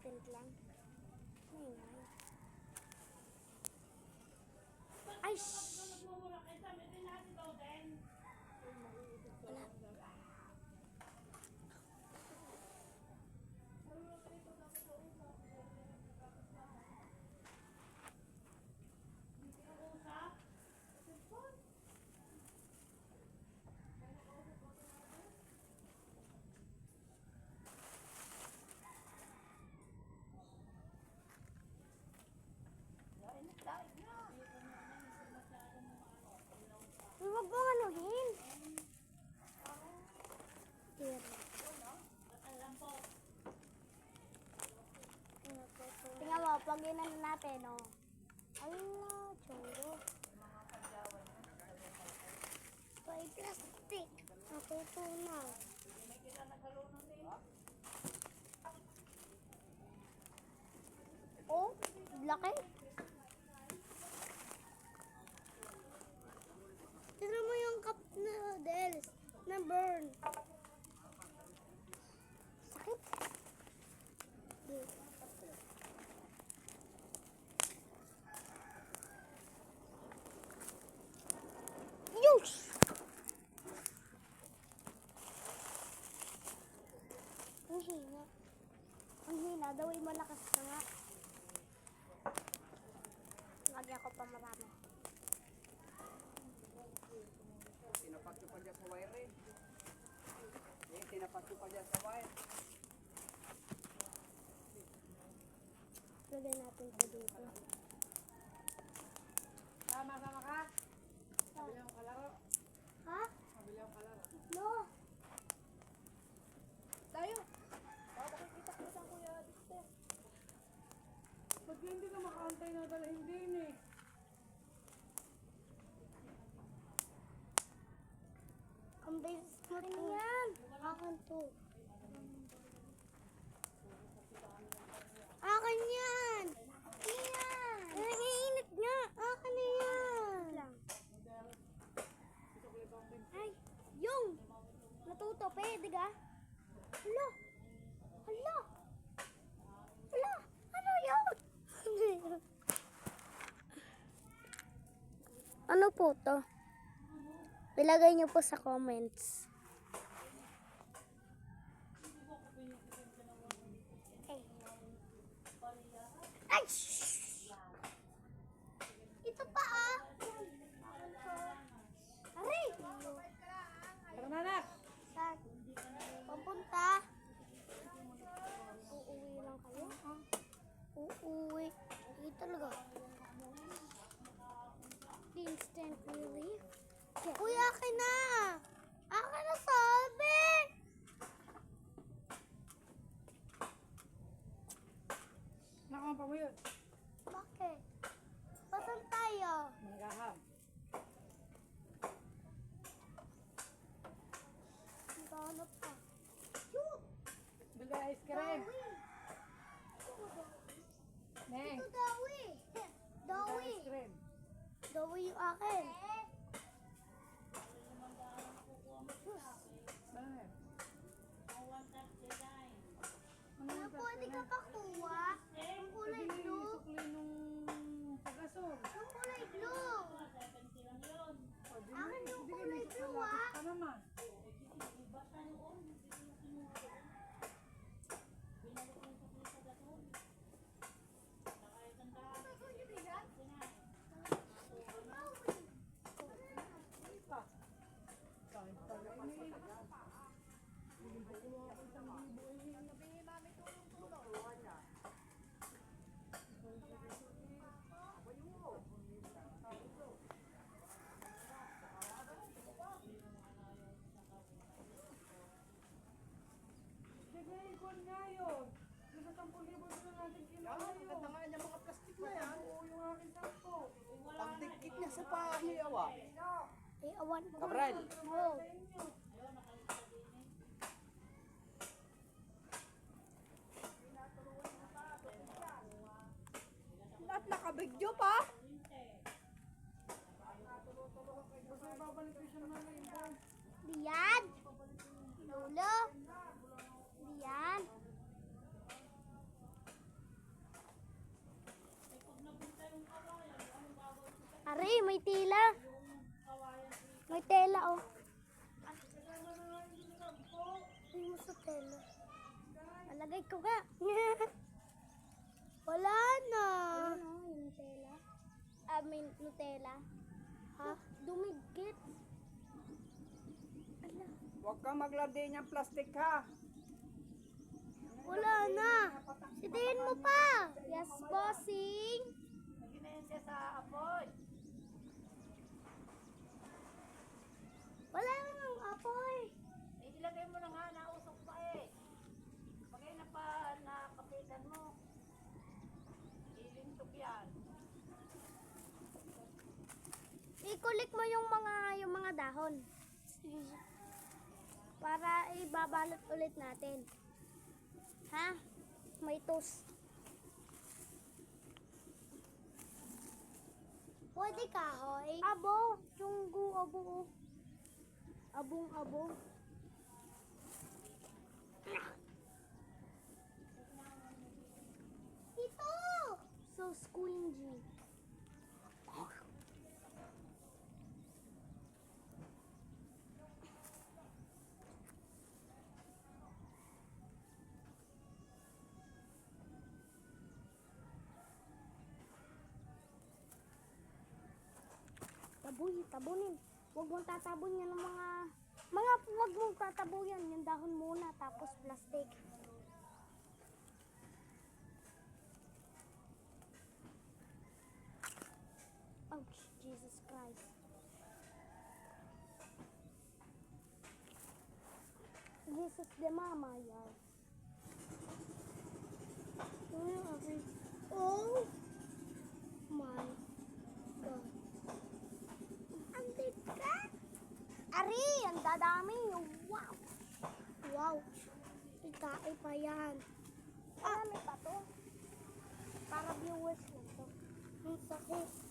second lang. Maingay. Ay, shhh! Wala. Huwag mong anuhin. Tingnan mo, pag inan natin, oh. Allah, choro. May plastic. Natutunaw. Oh, laki. Tignan mo yung cup na noodles na burn. Sakit. Yush! Ang hina. Ang hina. Daw ay malakas na nga. Lagyan ko pa marami. Tinapat ko pa dyan sa wire eh. Tinapat ko pa dyan sa wire. Lagyan natin ito dito. Sama ka? Mabilang ang kalaro. Ha? Mabilang ang kalaro. No. Tayo! Baka makikita ko sa kuya dito. Ba't hindi ka makaantay na dala? Hindi eh. Ang bilis mo yan. Akin to. Akin yan. Yan. Nangiinit nga. Akin na yan. Lang. Ay, yung. Natuto, pwede ka? Hala. Hala. Hala. Ano yun? Ano po to? Ilagay niyo po sa comments. Ay! Shh! Ito pa ah! Aray! Tara na anak! Saan? Papunta? Uuwi lang kayo? Uuwi. Hindi talaga. Instant relief. Uy, akin na! Akin na sabi! Nakampa mo yun. Bakit? Pasan tayo? Manggaham. Maghanap pa. Bili ice cream. Neng. Ito dawi. Dawi. Ice cream. Dawi yung akin. Bakit? Ano pwede ka pa kuha? Yung kulay blue. Sukli nung pag-asol. Yung kulay blue. Akin yung kulay blue ah. Ka naman. Pagdikit niya sa pahiyawa. Ay, awan. Cabral. Oh. Lahat nakabigyo pa. Diyan. Lolo. Diyan. Ari, may tila. May tela, oh. Hindi mo sa tela. Alagay ko ga. Wala na. Ano, yung Nutella? May Nutella. Ha? Dumigit. Ala. Huwag kang maglandi niyang plastic ha. Wala na. Sidihin mo pa. Yes, bossing. Ginayin siya sa apoy. Wala nang apoy. Ilagay mo na nga, nausok pa eh. Pagay na pa, nakapitan mo. Ilintok yan. Ikulik mo yung mga dahon. Para ibabalot ulit natin. Ha? May toast. Pwede kahoy? Abo. Tunggu, abo. Abong-abo. Ito! So squingy. Tabunin. Huwag mong tatabon yan ng huwag mong tatabon yan. Yung dahon muna, tapos plastic. Ouch, Jesus Christ. Jesus de mama, yaw. Oh my God. Andit ka? Ari, ang dadami. Wow. Wow. Ikain pa yan. Marami pa to. Para viewers lang to. Ang sakit.